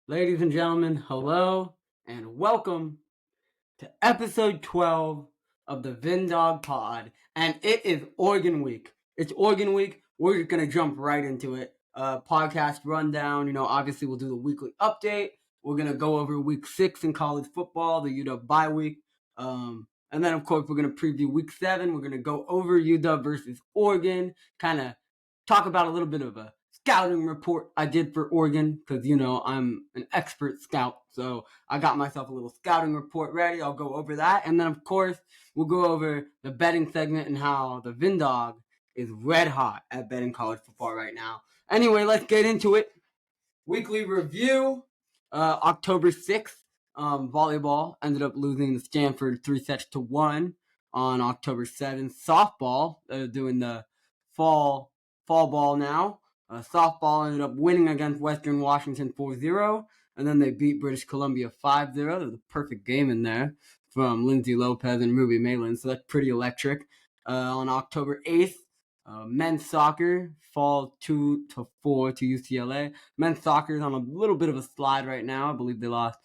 Ladies and gentlemen, hello and welcome to episode 12 of the VinDawg Pod. And it is Oregon Week. It's Oregon Week. We're just going to jump right into it. Podcast rundown. Obviously, we'll do the weekly update. We're going to go over week 6 in college football, the UW bye week. And then, of course, we're going to preview week 7. We're going to go over UW versus Oregon, kind of talk about a little bit of a scouting report I did for Oregon because, I'm an expert scout. So I got myself a little scouting report ready. I'll go over that. And then, of course, we'll go over the betting segment and how the VinDawg is red hot at betting college football right now. Anyway, let's get into it. Weekly review, October 6th, volleyball ended up losing to Stanford 3-1 on October 7th. Softball, doing the fall ball now. Softball ended up winning against Western Washington 4-0, and then they beat British Columbia 5-0. There was a perfect game in there from Lindsay Lopez and Ruby Malin, so that's pretty electric. On October 8th, men's soccer fall 2-4 to UCLA. Men's soccer is on a little bit of a slide right now. I believe they lost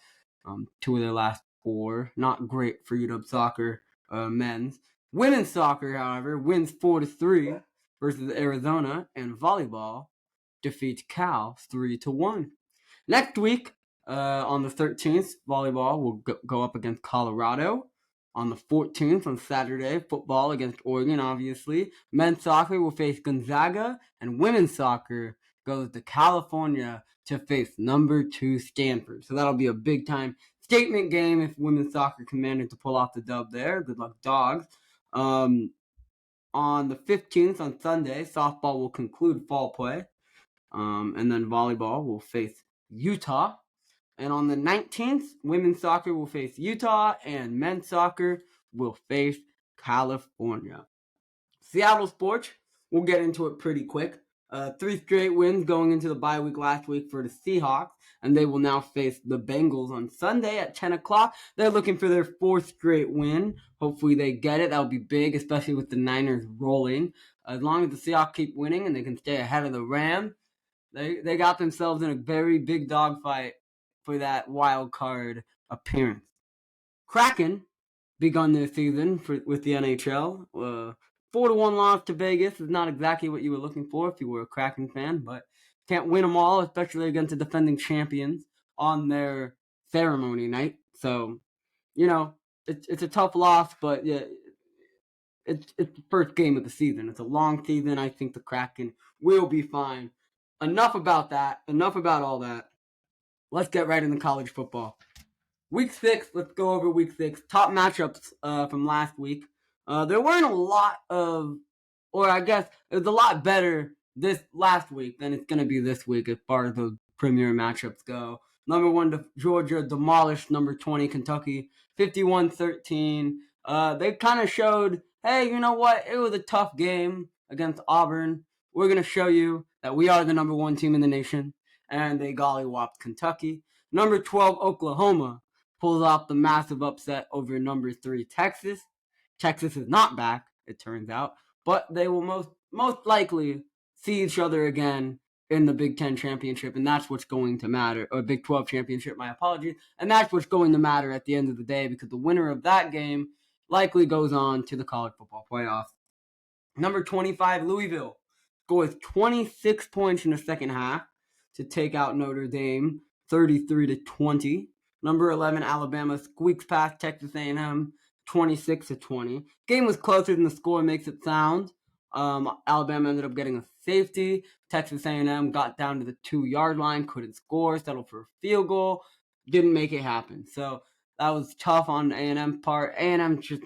2 of their last 4. Not great for UW soccer men's. Women's soccer, however, wins 4-3 versus Arizona, and volleyball defeats Cal 3-1. Next week, on the 13th, volleyball will go up against Colorado. On the 14th, on Saturday, football against Oregon, obviously. Men's soccer will face Gonzaga, and women's soccer goes to California to face number 2 Stanford. So that'll be a big-time statement game if women's soccer can manage to pull off the dub there. Good luck, Dawgs. On the 15th, on Sunday, softball will conclude fall play. And then volleyball will face Utah. And on the 19th, women's soccer will face Utah, and men's soccer will face California. Seattle sports, we'll get into it pretty quick. 3 straight wins going into the bye week last week for the Seahawks, and they will now face the Bengals on Sunday at 10 o'clock. They're looking for their 4th straight win. Hopefully they get it. That would be big, especially with the Niners rolling. As long as the Seahawks keep winning and they can stay ahead of the Rams, they got themselves in a very big dogfight for that wild card appearance. Kraken begun their season with the NHL. 4-1 loss to Vegas is not exactly what you were looking for if you were a Kraken fan, but can't win them all, especially against the defending champions on their ceremony night. So, it's a tough loss, but yeah, it's the first game of the season. It's a long season. I think the Kraken will be fine. Enough about that. Enough about all that. Let's get right into college football. Week 6, let's go over week 6. Top matchups from last week. There weren't a lot of, or I guess it was a lot better this last week than it's going to be this week as far as the premier matchups go. Number 1, Georgia demolished number 20, Kentucky, 51-13. They kind of showed, hey, you know what? It was a tough game against Auburn. We're going to show you that we are the number 1 team in the nation. And they golly-whopped Kentucky. Number 12, Oklahoma, pulls off the massive upset over number 3, Texas. Texas is not back, it turns out, but they will most likely see each other again in the Big 10 championship, and that's what's going to matter, or Big 12 championship, my apologies, and that's what's going to matter at the end of the day, because the winner of that game likely goes on to the college football playoffs. Number 25, Louisville, scores 26 points in the second half to take out Notre Dame 33-20. Number 11, Alabama squeaks past Texas A&M 26-20. Game was closer than the score makes it sound. Alabama ended up getting a safety. Texas A&M got down to the 2-yard line, couldn't score, settled for a field goal, didn't make it happen. So that was tough on A&M part. A&M just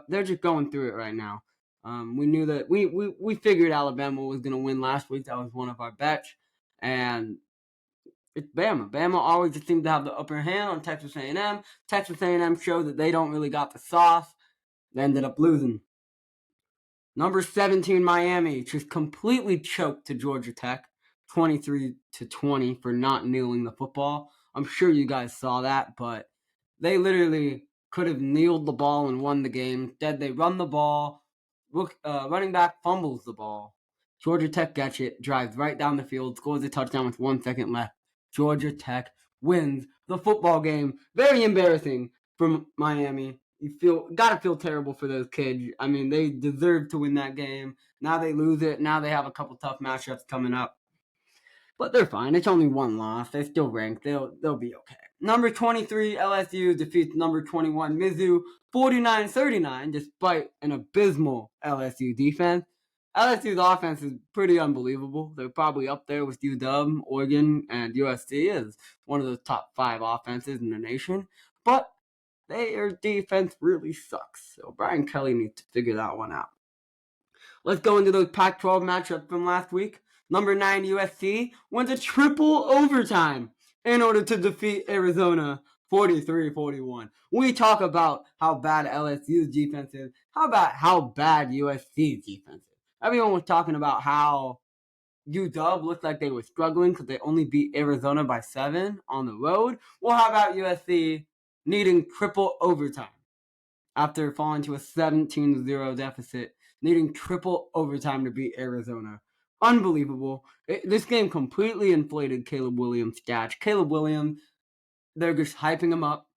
they're just going through it right now. We knew that we figured Alabama was going to win last week. That was one of our bets. And it's Bama. Bama always just seems to have the upper hand on Texas A&M. Texas A&M showed that they don't really got the sauce. They ended up losing. Number 17, Miami, just completely choked to Georgia Tech, 23-20 for not kneeling the football. I'm sure you guys saw that, but they literally could have kneeled the ball and won the game. Instead, they run the ball. Running back fumbles the ball. Georgia Tech gets it, drives right down the field, scores a touchdown with 1 second left. Georgia Tech wins the football game. Very embarrassing for Miami. Gotta feel terrible for those kids. I mean, they deserve to win that game. Now they lose it. Now they have a couple tough matchups coming up. But they're fine. It's only one loss. They're still ranked. They'll be okay. Number 23, LSU defeats number 21, Mizzou, 49-39, despite an abysmal LSU defense. LSU's offense is pretty unbelievable. They're probably up there with UW, Oregon, and USC as one of the top 5 offenses in the nation. But their defense really sucks. So Brian Kelly needs to figure that one out. Let's go into those Pac-12 matchups from last week. Number 9 USC went to triple overtime in order to defeat Arizona 43-41. We talk about how bad LSU's defense is. How about how bad USC's defense is? Everyone was talking about how UW looked like they were struggling because they only beat Arizona by 7 on the road. Well, how about USC needing triple overtime after falling to a 17-0 deficit, needing triple overtime to beat Arizona? Unbelievable. This game completely inflated Caleb Williams' stats. Caleb Williams, they're just hyping him up.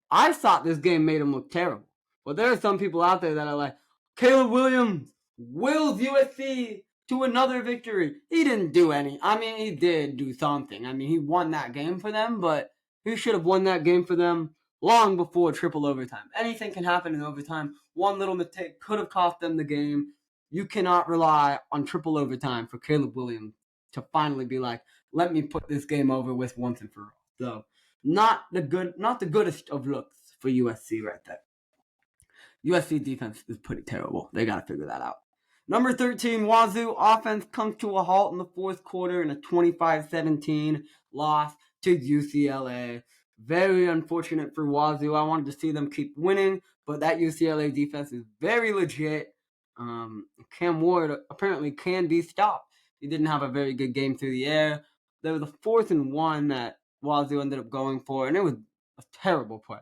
I thought this game made him look terrible. But there are some people out there that are like, Caleb Williams wills USC to another victory. He didn't do any. I mean, he did do something. I mean, he won that game for them, but he should have won that game for them long before triple overtime. Anything can happen in overtime. One little mistake could have cost them the game. You cannot rely on triple overtime for Caleb Williams to finally be like, let me put this game over with once and for all. So, not the goodest of looks for USC right there. USC defense is pretty terrible. They got to figure that out. Number 13, Wazoo offense comes to a halt in the fourth quarter in a 25-17 loss to UCLA. Very unfortunate for Wazoo. I wanted to see them keep winning, but that UCLA defense is very legit. Cam Ward apparently can be stopped. He didn't have a very good game through the air. There was a 4th and 1 that Wazoo ended up going for, and it was a terrible play.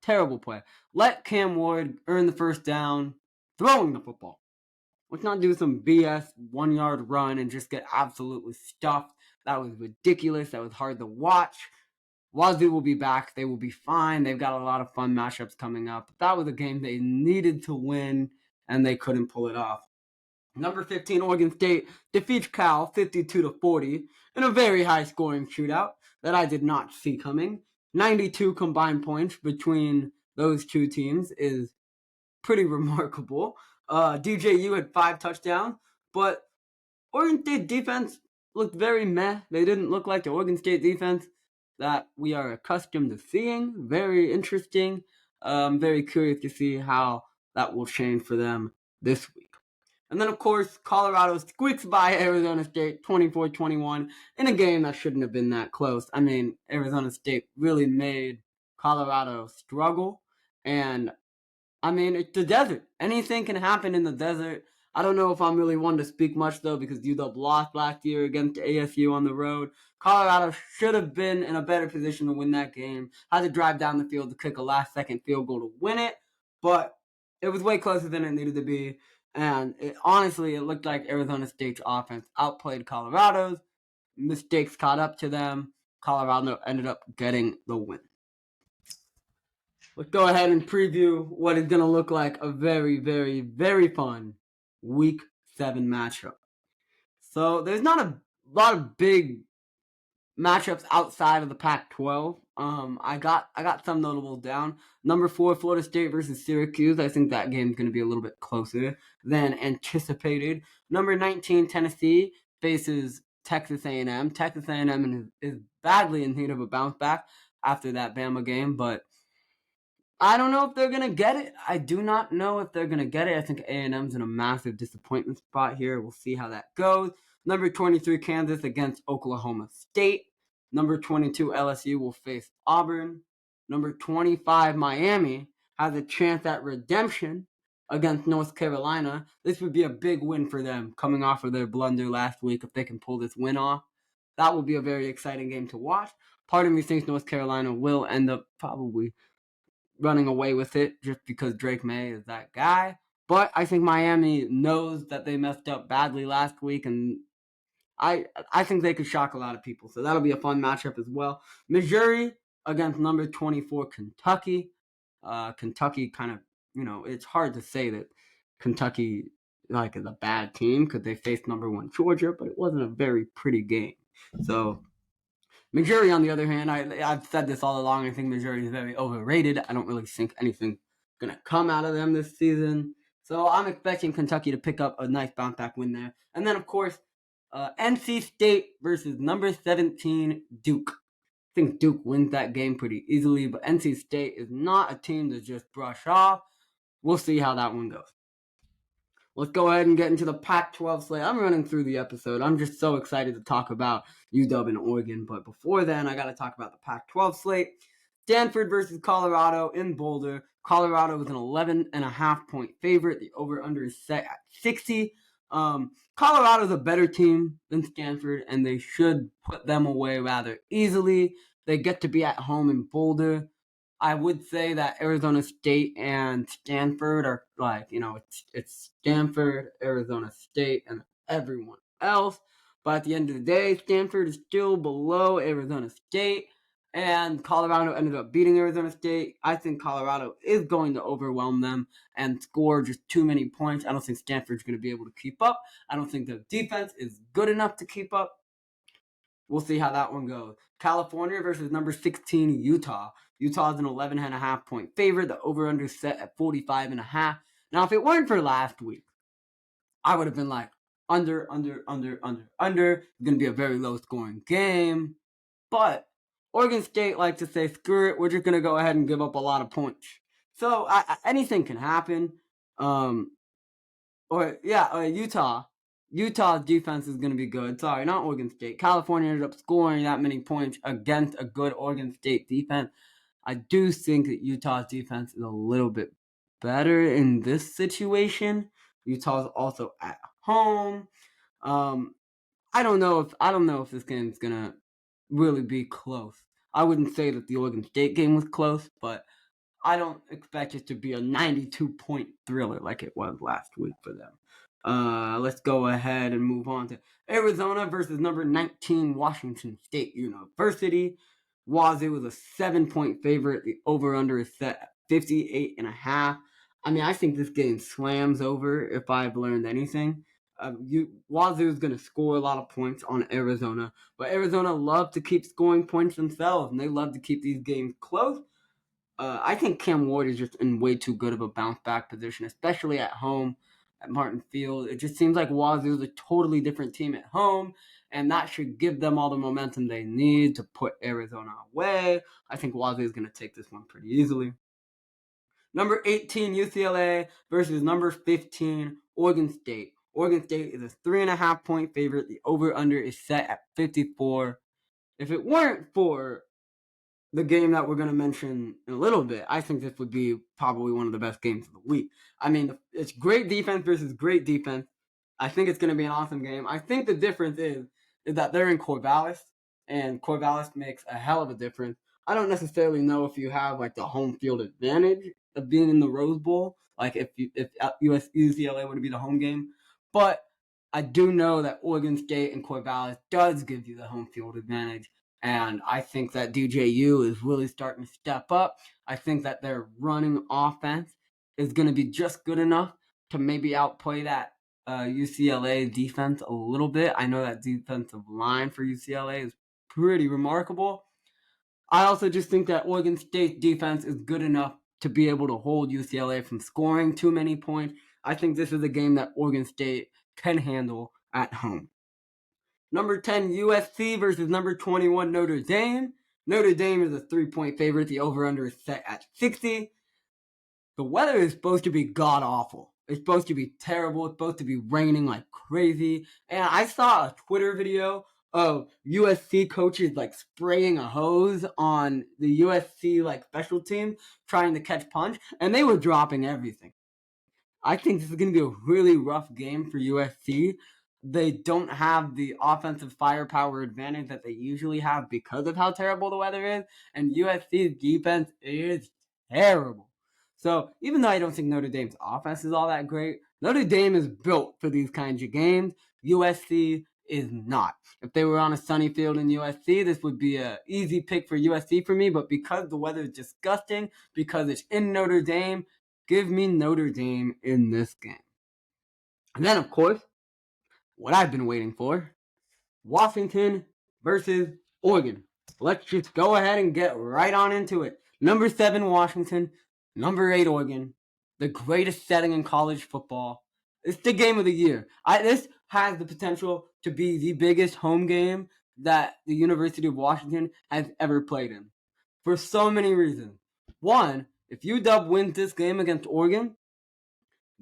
Terrible play. Let Cam Ward earn the first down throwing the football. Let's not do some BS 1-yard run and just get absolutely stuffed. That was ridiculous. That was hard to watch. Wazoo will be back. They will be fine. They've got a lot of fun matchups coming up. But that was a game they needed to win, and they couldn't pull it off. Number 15, Oregon State defeats Cal 52-40 in a very high-scoring shootout that I did not see coming. 92 combined points between those two teams is pretty remarkable. DJU had 5 touchdowns, but Oregon State defense looked very meh. They didn't look like the Oregon State defense that we are accustomed to seeing. Very interesting. Very curious to see how that will change for them this week. And then, of course, Colorado squeaks by Arizona State 24-21 in a game that shouldn't have been that close. I mean, Arizona State really made Colorado struggle. And, I mean, it's the desert. Anything can happen in the desert. I don't know if I'm really one to speak much, though, because UW lost last year against ASU on the road. Colorado should have been in a better position to win that game. Had to drive down the field to kick a last-second field goal to win it. But it was way closer than it needed to be. And honestly, it looked like Arizona State's offense outplayed Colorado's. Mistakes caught up to them. Colorado ended up getting the win. Let's go ahead and preview what is going to look like a very, very, very fun Week 7 matchup. So there's not a lot of big matchups outside of the Pac-12. I got some notable down. Number 4, Florida State versus Syracuse. I think that game's going to be a little bit closer than anticipated. Number 19, Tennessee faces Texas A&M. Texas A&M is badly in need of a bounce back after that Bama game, but I don't know if they're going to get it. I do not know if they're going to get it. I think A&M's in a massive disappointment spot here. We'll see how that goes. Number 23, Kansas against Oklahoma State. Number 22, LSU will face Auburn. Number 25, Miami has a chance at redemption against North Carolina. This would be a big win for them coming off of their blunder last week if they can pull this win off. That will be a very exciting game to watch. Part of me thinks North Carolina will end up probably running away with it just because Drake May is that guy. But I think Miami knows that they messed up badly last week, and I think they could shock a lot of people. So that'll be a fun matchup as well. Missouri against number 24 Kentucky. Kentucky kind of, it's hard to say that Kentucky is a bad team because they faced number 1 Georgia, but it wasn't a very pretty game. So Missouri, on the other hand, I've said this all along. I think Missouri is very overrated. I don't really think anything's going to come out of them this season. So I'm expecting Kentucky to pick up a nice bounce back win there. And then, of course, NC State versus number 17 Duke. I think Duke wins that game pretty easily, but NC State is not a team to just brush off. We'll see how that one goes. Let's go ahead and get into the Pac-12 slate. I'm running through the episode. I'm just so excited to talk about UW and Oregon. But before then, I got to talk about the Pac-12 slate. Stanford versus Colorado in Boulder. Colorado was an 11.5-point favorite. The over-under is set at 60. Colorado's a better team than Stanford, and they should put them away rather easily. They get to be at home in Boulder. I would say that Arizona State and Stanford are it's Stanford, Arizona State, and everyone else. But at the end of the day, Stanford is still below Arizona State, and Colorado ended up beating Arizona State. I think Colorado is going to overwhelm them and score just too many points. I don't think Stanford's going to be able to keep up. I don't think the defense is good enough to keep up. We'll see how that one goes. California versus number 16 Utah. Utah's an 11.5-point favorite. The over-under set at 45.5. Now, if it weren't for last week, I would have been like, under. It's going to be a very low-scoring game. But Oregon State likes to say, screw it, we're just going to go ahead and give up a lot of points. So anything can happen. Utah. Utah's defense is going to be good. Sorry, not Oregon State. California ended up scoring that many points against a good Oregon State defense. I do think that Utah's defense is a little bit better in this situation. Utah's also at home. I don't know if this game's going to really be close. I wouldn't say that the Oregon State game was close, but I don't expect it to be a 92-point thriller like it was last week for them. Let's go ahead and move on to Arizona versus number 19 Washington State University. Wazoo was a 7-point favorite. The over-under is set at 58.5. I mean, I think this game slams over if I've learned anything. Wazoo is going to score a lot of points on Arizona, but Arizona love to keep scoring points themselves, and they love to keep these games close. I think Cam Ward is just in way too good of a bounce-back position, especially at home at Martin Field. It just seems like Wazoo is a totally different team at home, and that should give them all the momentum they need to put Arizona away. I think Wazoo is going to take this one pretty easily. Number 18, UCLA versus number 15, Oregon State. Oregon State is a 3.5-point favorite. The over-under is set at 54. If it weren't for the game that we're going to mention in a little bit, I think this would be probably one of the best games of the week. I mean, it's great defense versus great defense. I think it's going to be an awesome game. I think the difference is that they're in Corvallis, and Corvallis makes a hell of a difference. I don't necessarily know if you have the home field advantage of being in the Rose Bowl, if UCLA were to be the home game, but I do know that Oregon State and Corvallis does give you the home field advantage. And I think that DJU is really starting to step up. I think that their running offense is going to be just good enough to maybe outplay that UCLA defense a little bit. I know that defensive line for UCLA is pretty remarkable. I also just think that Oregon State's defense is good enough to be able to hold UCLA from scoring too many points. I think this is a game that Oregon State can handle at home. Number 10, USC versus number 21, Notre Dame. Notre Dame is a 3-point favorite. The over-under is set at 60. The weather is supposed to be god-awful. It's supposed to be terrible. It's supposed to be raining like crazy. And I saw a Twitter video of USC coaches spraying a hose on the USC special team trying to catch punch, and they were dropping everything. I think this is going to be a really rough game for USC. They don't have the offensive firepower advantage that they usually have because of how terrible the weather is, and USC's defense is terrible. So even though I don't think Notre Dame's offense is all that great, Notre Dame is built for these kinds of games. USC is not. If they were on a sunny field in USC, this would be an easy pick for USC for me, but because the weather is disgusting, because it's in Notre Dame, give me Notre Dame in this game. And then, of course, what I've been waiting for, Washington versus Oregon. Let's just go ahead and get right on into it. Number 7, Washington. Number 8, Oregon. The greatest setting in college football. It's the game of the year. This has the potential to be the biggest home game that the University of Washington has ever played in. For so many reasons. One, if UW wins this game against Oregon,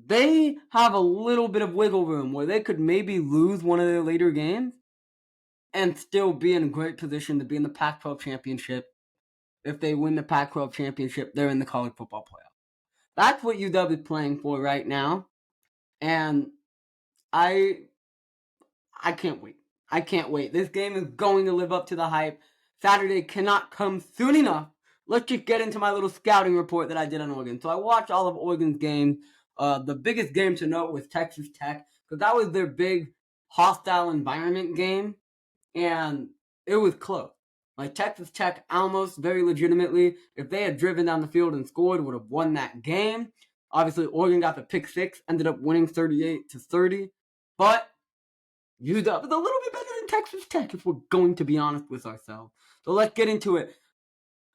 they have a little bit of wiggle room where they could maybe lose one of their later games and still be in a great position to be in the Pac-12 championship. If they win the Pac-12 championship, they're in the college football playoff. That's what UW is playing for right now, and I can't wait. I can't wait. This game is going to live up to the hype. Saturday cannot come soon enough. Let's just get into my little scouting report that I did on Oregon. So I watched all of Oregon's games. The biggest game to note was Texas Tech, because that was their big hostile environment game, and it was close. Like, Texas Tech almost very legitimately, if they had driven down the field and scored, would have won that game. Obviously, Oregon got the pick six, ended up winning 38-30. But UW is a little bit better than Texas Tech, if we're going to be honest with ourselves. So let's get into it.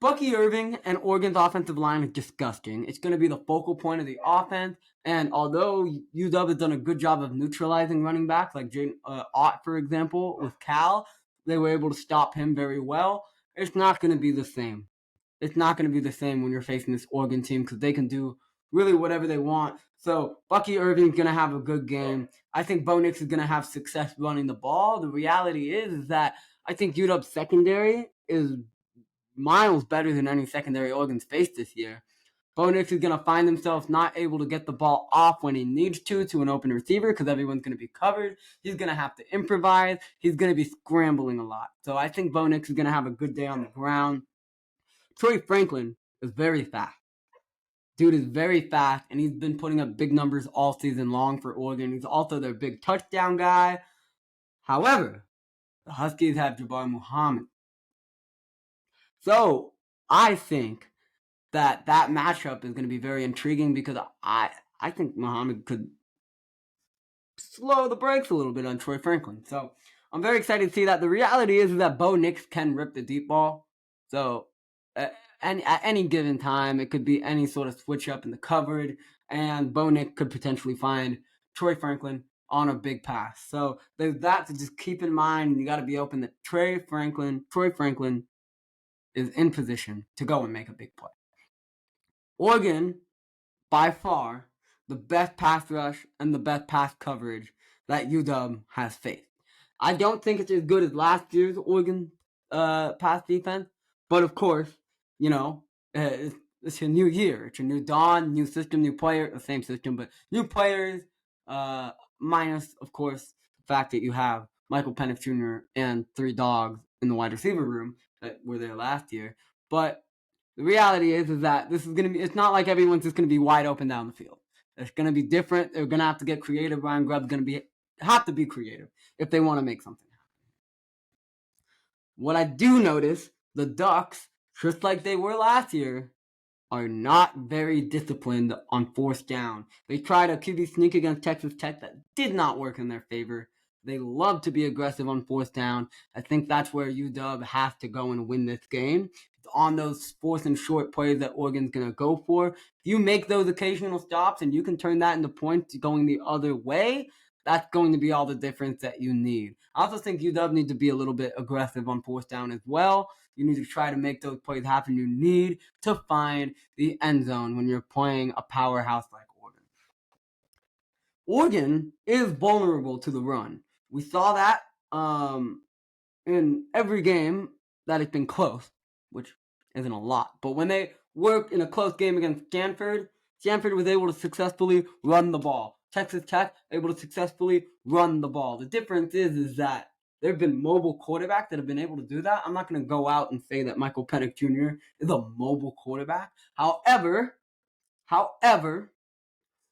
Bucky Irving and Oregon's offensive line is disgusting. It's going to be the focal point of the offense. And although UW has done a good job of neutralizing running backs, like Jaden Ott, for example, with Cal, they were able to stop him very well. It's not going to be the same. It's not going to be the same when you're facing this Oregon team, because they can do really whatever they want. So Bucky Irving's going to have a good game. I think Bo Nix is going to have success running the ball. The reality is that I think UW's secondary is miles better than any secondary Oregon's faced this year. Bo Nix is going to find himself not able to get the ball off when he needs to an open receiver, because everyone's going to be covered. He's going to have to improvise. He's going to be scrambling a lot. So I think Bo Nix is going to have a good day on the ground. Troy Franklin is very fast. Dude is very fast, and he's been putting up big numbers all season long for Oregon. He's also their big touchdown guy. However, the Huskies have Jabbar Muhammad. So I think that matchup is going to be very intriguing, because I think Muhammad could slow the brakes a little bit on Troy Franklin. So I'm very excited to see that. The reality is that Bo Nix can rip the deep ball. So at any given time, it could be any sort of switch up in the coverage, and Bo Nix could potentially find Troy Franklin on a big pass. So there's that to just keep in mind. You got to be open that Troy Franklin is in position to go and make a big play. Oregon, by far, the best pass rush and the best pass coverage that UW has faced. I don't think it's as good as last year's Oregon pass defense, but of course, you know, it's a new year. It's a new dawn, new system, new player, the same system, but new players, minus, of course, the fact that you have Michael Penix Jr. and 3 Dawgs in the wide receiver room that were there last year. But the reality is that this is going to be, it's not like everyone's just going to be wide open down the field. It's going to be different. They're going to have to get creative. Ryan Grubb's going to have to be creative if they want to make something happen. What I do notice, the Ducks, just like they were last year, are not very disciplined on fourth down. They tried a QB sneak against Texas Tech that did not work in their favor. They love to be aggressive on fourth down. I think that's where UW has to go and win this game. It's on those fourth and short plays that Oregon's going to go for. If you make those occasional stops and you can turn that into points going the other way, that's going to be all the difference that you need. I also think UW need to be a little bit aggressive on fourth down as well. You need to try to make those plays happen. You need to find the end zone when you're playing a powerhouse like Oregon. Oregon is vulnerable to the run. We saw that in every game that it's been close, which isn't a lot. But when they worked in a close game against Stanford was able to successfully run the ball. Texas Tech able to successfully run the ball. The difference is that there have been mobile quarterbacks that have been able to do that. I'm not going to go out and say that Michael Penix Jr. is a mobile quarterback. However,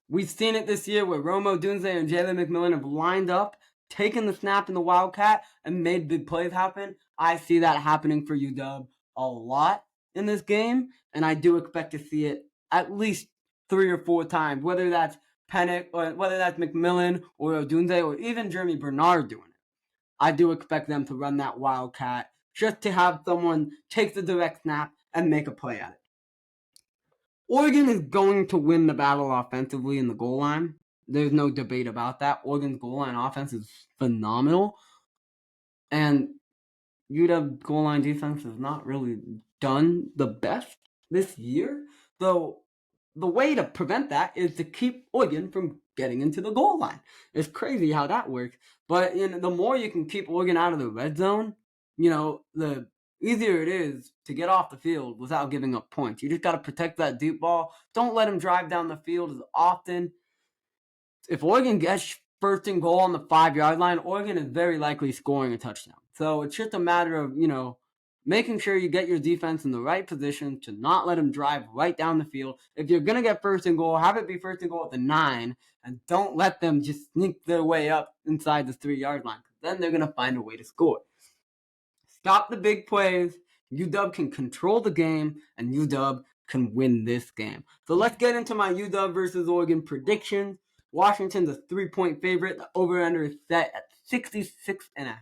we've seen it this year where Rome Odunze and Jalen McMillan have lined up taken the snap in the Wildcat and made big plays happen. I see that happening for UW a lot in this game, and I do expect to see it at least 3 or 4 times, whether that's Pennick or whether that's McMillan or Odunze or even Jeremy Bernard doing it. I do expect them to run that Wildcat just to have someone take the direct snap and make a play at it. Oregon is going to win the battle offensively in the goal line. There's no debate about that. Oregon's goal line offense is phenomenal. And UW goal line defense has not really done the best this year. So the way to prevent that is to keep Oregon from getting into the goal line. It's crazy how that works. But the more you can keep Oregon out of the red zone, the easier it is to get off the field without giving up points. You just got to protect that deep ball. Don't let them drive down the field as often. If Oregon gets first and goal on the 5-yard line, Oregon is very likely scoring a touchdown. So it's just a matter of, making sure you get your defense in the right position to not let them drive right down the field. If you're going to get first and goal, have it be first and goal at the 9, and don't let them just sneak their way up inside the 3-yard line. Then they're going to find a way to score. Stop the big plays. UW can control the game, and UW can win this game. So let's get into my UW versus Oregon predictions. Washington's a 3-point favorite. The over-under is set at 66.5,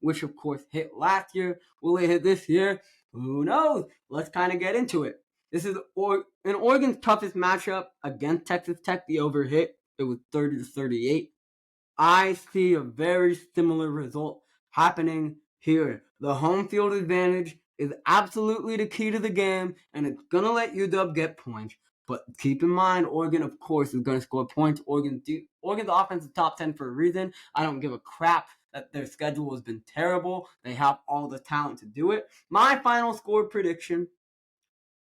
which of course hit last year. Will it hit this year? Who knows? Let's kind of get into it. This is in Oregon's toughest matchup against Texas Tech. The over hit. It was 30-38. I see a very similar result happening here. The home field advantage is absolutely the key to the game, and it's going to let UW get points. But keep in mind, Oregon, of course, is going to score points. Oregon's offense is top 10 for a reason. I don't give a crap that their schedule has been terrible. They have all the talent to do it. My final score prediction,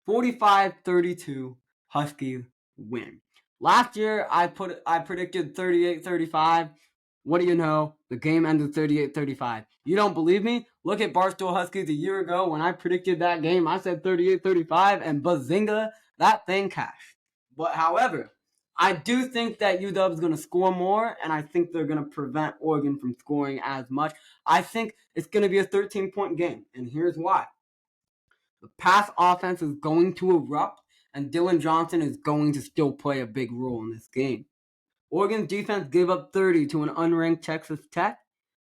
45-32, Huskies win. Last year, I predicted 38-35. What do you know? The game ended 38-35. You don't believe me? Look at Barstool Huskies a year ago when I predicted that game. I said 38-35, and bazinga, that thing cashed. But however, I do think that UW is going to score more, and I think they're going to prevent Oregon from scoring as much. I think it's going to be a 13-point game, and here's why. The pass offense is going to erupt, and Dylan Johnson is going to still play a big role in this game. Oregon's defense gave up 30 to an unranked Texas Tech,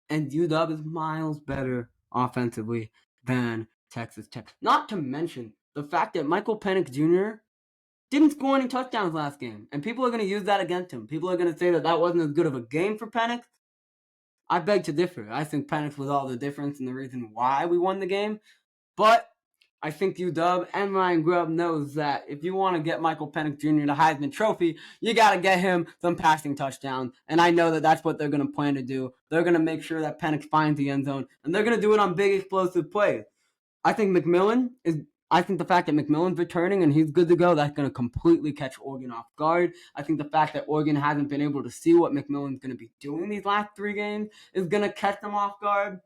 and UW is miles better offensively than Texas Tech. Not to mention the fact that Michael Penix Jr. didn't score any touchdowns last game, and people are going to use that against him. People are going to say that wasn't as good of a game for Penix. I beg to differ. I think Penix was all the difference and the reason why we won the game, but I think UW and Ryan Grubb knows that if you want to get Michael Penix Jr. the Heisman Trophy, you got to get him some passing touchdowns. And I know that that's what they're going to plan to do. They're going to make sure that Penix finds the end zone, and they're going to do it on big explosive plays. I think the fact that McMillan's returning and he's good to go, that's going to completely catch Oregon off guard. I think the fact that Oregon hasn't been able to see what McMillan's going to be doing these last 3 games is going to catch them off guard.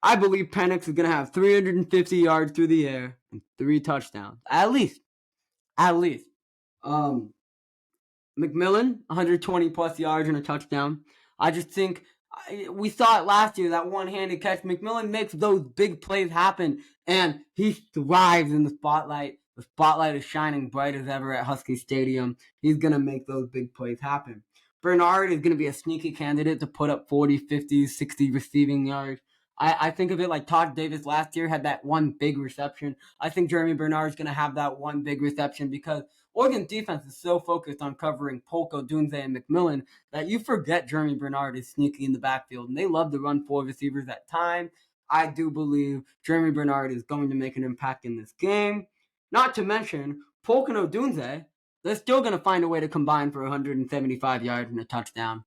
I believe Penix is going to have 350 yards through the air and 3 touchdowns. At least. McMillan, 120 plus yards and a touchdown. I just think we saw it last year, that one-handed catch. McMillan makes those big plays happen, and he thrives in the spotlight. The spotlight is shining bright as ever at Husky Stadium. He's going to make those big plays happen. Bernard is going to be a sneaky candidate to put up 40, 50, 60 receiving yards. I think of it like Todd Davis last year had that one big reception. I think Jeremy Bernard is going to have that one big reception because Oregon's defense is so focused on covering Polk, Odunze, and McMillan that you forget Jeremy Bernard is sneaky in the backfield, and they love to run 4 receivers at time. I do believe Jeremy Bernard is going to make an impact in this game. Not to mention, Polk and Odunze, they're still going to find a way to combine for 175 yards and a touchdown.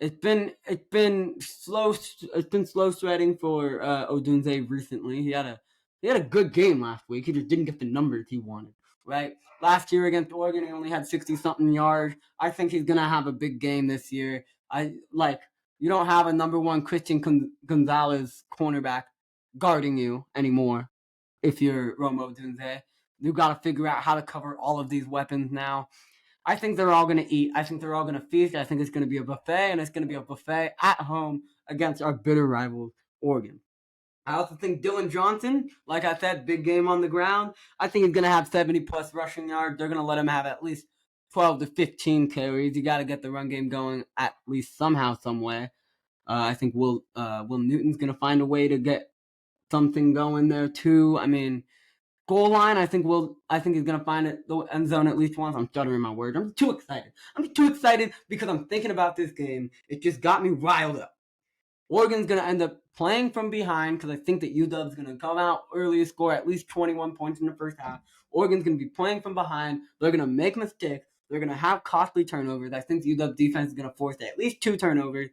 It's been slow threading for Odunze recently. He had a good game last week. He just didn't get the numbers he wanted. Right? Last year against Oregon, he only had 60-something yards. I think he's gonna have a big game this year. You don't have a number 1 Christian Gonzalez cornerback guarding you anymore. If you're Rome Odunze, you got to figure out how to cover all of these weapons now. I think they're all going to eat. I think they're all going to feast. I think it's going to be a buffet, and it's going to be a buffet at home against our bitter rival, Oregon. I also think Dylan Johnson, like I said, big game on the ground. I think he's going to have 70-plus rushing yards. They're going to let him have at least 12 to 15 carries. You got to get the run game going at least somehow, some way. I think Will Newton's going to find a way to get something going there too. I mean, goal line, I think he's going to find it, the end zone at least once. I'm stuttering my words. I'm too excited because I'm thinking about this game. It just got me riled up. Oregon's going to end up playing from behind because I think that UW's going to come out early, score at least 21 points in the first half. Oregon's going to be playing from behind. They're going to make mistakes. They're going to have costly turnovers. I think the UW defense is going to force at least 2 turnovers.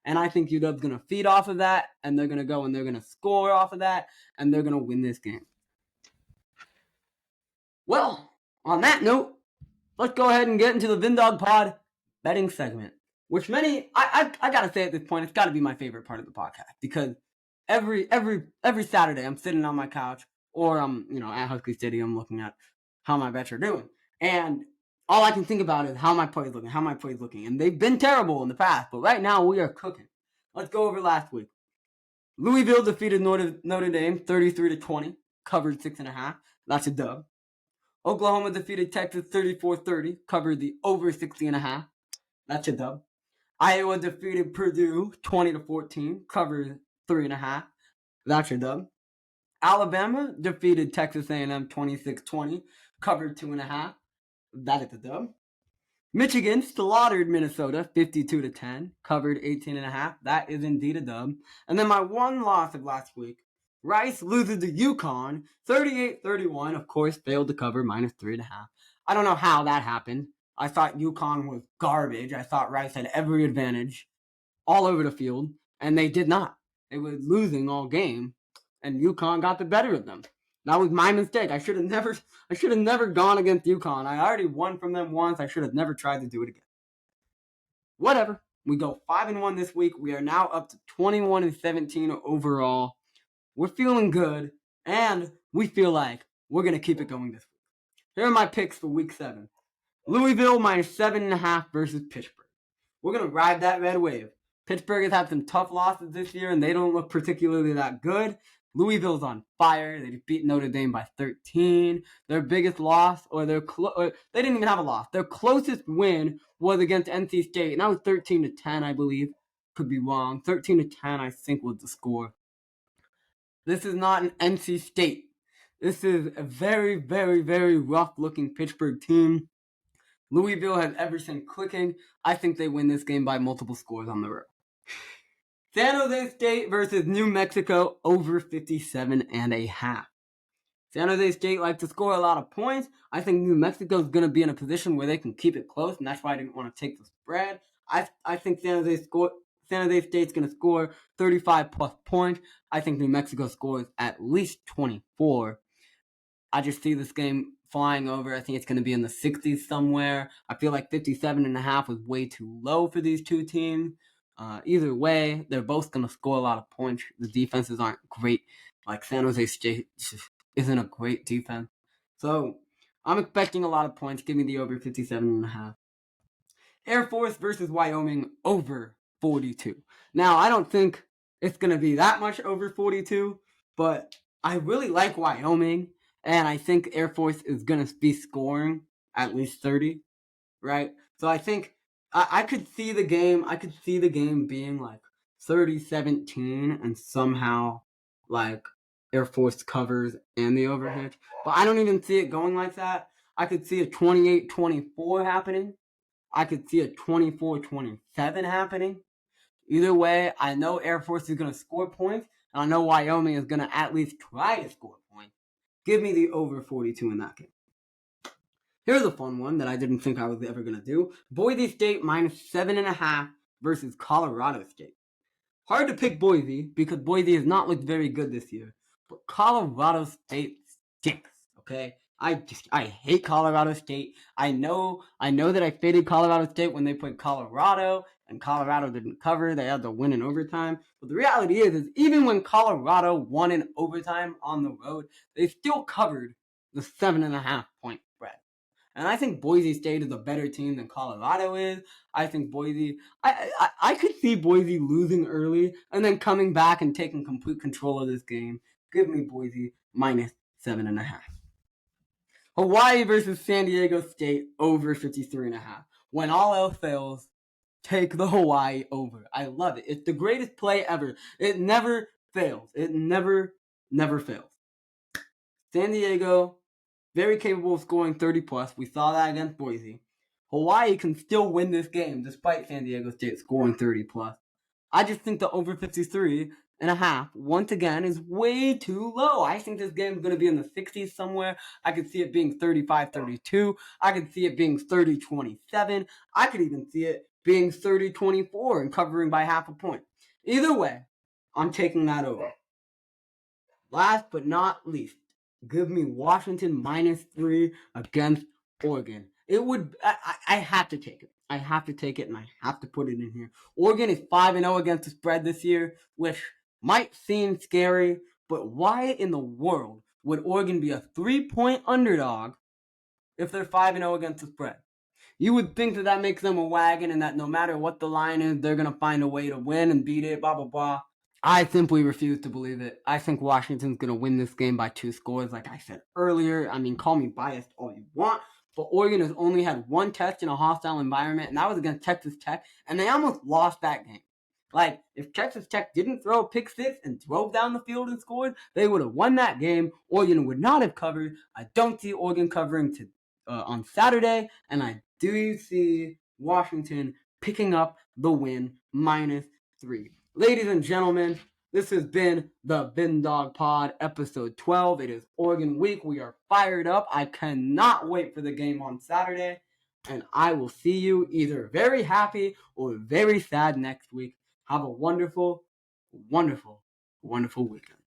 And I think UW's going to feed off of that, and they're going to go and they're going to score off of that, and they're going to win this game. Well, on that note, let's go ahead and get into the VinDawg Pod betting segment, which I gotta say at this point, it's got to be my favorite part of the podcast because every Saturday I'm sitting on my couch or I'm at Husky Stadium looking at how my bets are doing, and all I can think about is how my play's looking, and they've been terrible in the past, but right now we are cooking. Let's go over last week. Louisville defeated Notre Dame 33-20, covered 6.5. That's a dub. Oklahoma defeated Texas 34-30, covered the over 60.5. That's a dub. Iowa defeated Purdue 20-14, covered 3.5. That's a dub. Alabama defeated Texas A&M 26-20, covered 2.5. That is a dub. Michigan slaughtered Minnesota 52-10, covered 18.5. That is indeed a dub. And then my one loss of last week, Rice loses to UConn 38-31. Of course, failed to cover -3.5. I don't know how that happened. I thought UConn was garbage. I thought Rice had every advantage all over the field, and they did not. They were losing all game, and UConn got the better of them. That was my mistake. I should have never gone against UConn. I already won from them once. I should have never tried to do it again. Whatever. We go 5-1 this week. We are now up to 21-17 overall. We're feeling good, and we feel like we're going to keep it going this week. Here are my picks for week 7. Louisville -7.5 versus Pittsburgh. We're going to ride that red wave. Pittsburgh has had some tough losses this year, and they don't look particularly that good. Louisville's on fire. They just beat Notre Dame by 13. Their biggest loss, or they didn't even have a loss. Their closest win was against NC State, and that was 13-10, I believe. Could be wrong. 13-10, I think, was the score. This is not an NC State. This is a very, very, very rough-looking Pittsburgh team. Louisville has everything clicking. I think they win this game by multiple scores on the road. San Jose State versus New Mexico over 57.5. San Jose State likes to score a lot of points. I think New Mexico is going to be in a position where they can keep it close, and that's why I didn't want to take the spread. I think San Jose State's going to score 35-plus points. I think New Mexico scores at least 24. I just see this game flying over. I think it's going to be in the 60s somewhere. I feel like 57.5 was way too low for these two teams. Either way, they're both going to score a lot of points. The defenses aren't great. Like San Jose State isn't a great defense. So I'm expecting a lot of points. Give me the over 57.5. Air Force versus Wyoming over 42. Now, I don't think it's going to be that much over 42, but I really like Wyoming, and I think Air Force is going to be scoring at least 30, right? So I think I could see the game. I could see the game being like 30-17, and somehow like Air Force covers and the overhit. But I don't even see it going like that. I could see a 28-24 happening. I could see a 24-27 happening. Either way, I know Air Force is going to score points, and I know Wyoming is going to at least try to score points. Give me the over 42 in that game. Here's a fun one that I didn't think I was ever going to do. Boise State -7.5 versus Colorado State. Hard to pick Boise because Boise has not looked very good this year. But Colorado State stinks, okay? I hate Colorado State. I know that I faded Colorado State when they played Colorado, and Colorado didn't cover. They had to win in overtime. But the reality is even when Colorado won in overtime on the road, they still covered the 7.5 point spread. And I think Boise State is a better team than Colorado is. I think Boise, I could see Boise losing early and then coming back and taking complete control of this game. Give me Boise minus 7.5. Hawaii versus San Diego State over 53.5. When all else fails, take the Hawaii over. I love it. It's the greatest play ever. It never fails. It never fails. San Diego, very capable of scoring 30 plus. We saw that against Boise. Hawaii can still win this game despite San Diego State scoring 30 plus. I just think the over 53.5 once again is way too low. I think this game is going to be in the 60s somewhere. I could see it being 35-32. I could see it being 30-27. I could even see it being 30-24 and covering by half a point. Either way, I'm taking that over. Last but not least, give me Washington -3 against Oregon. It would. I have to take it. I have to take it, and I have to put it in here. Oregon is 5-0 against the spread this year, which might seem scary, but why in the world would Oregon be a 3-point underdog if they're 5-0 against the spread? You would think that makes them a wagon, and that no matter what the line is, they're going to find a way to win and beat it, blah, blah, blah. I simply refuse to believe it. I think Washington's going to win this game by 2 scores, like I said earlier. I mean, call me biased all you want, but Oregon has only had one test in a hostile environment, and that was against Texas Tech, and they almost lost that game. Like, if Texas Tech didn't throw a pick six and drove down the field and scored, they would have won that game. Oregon would not have covered. I don't see Oregon covering on Saturday, and I do see Washington picking up the win -3. Ladies and gentlemen, this has been the VinDawg Pod, episode 12. It is Oregon week. We are fired up. I cannot wait for the game on Saturday. And I will see you either very happy or very sad next week. Have a wonderful, wonderful, wonderful weekend.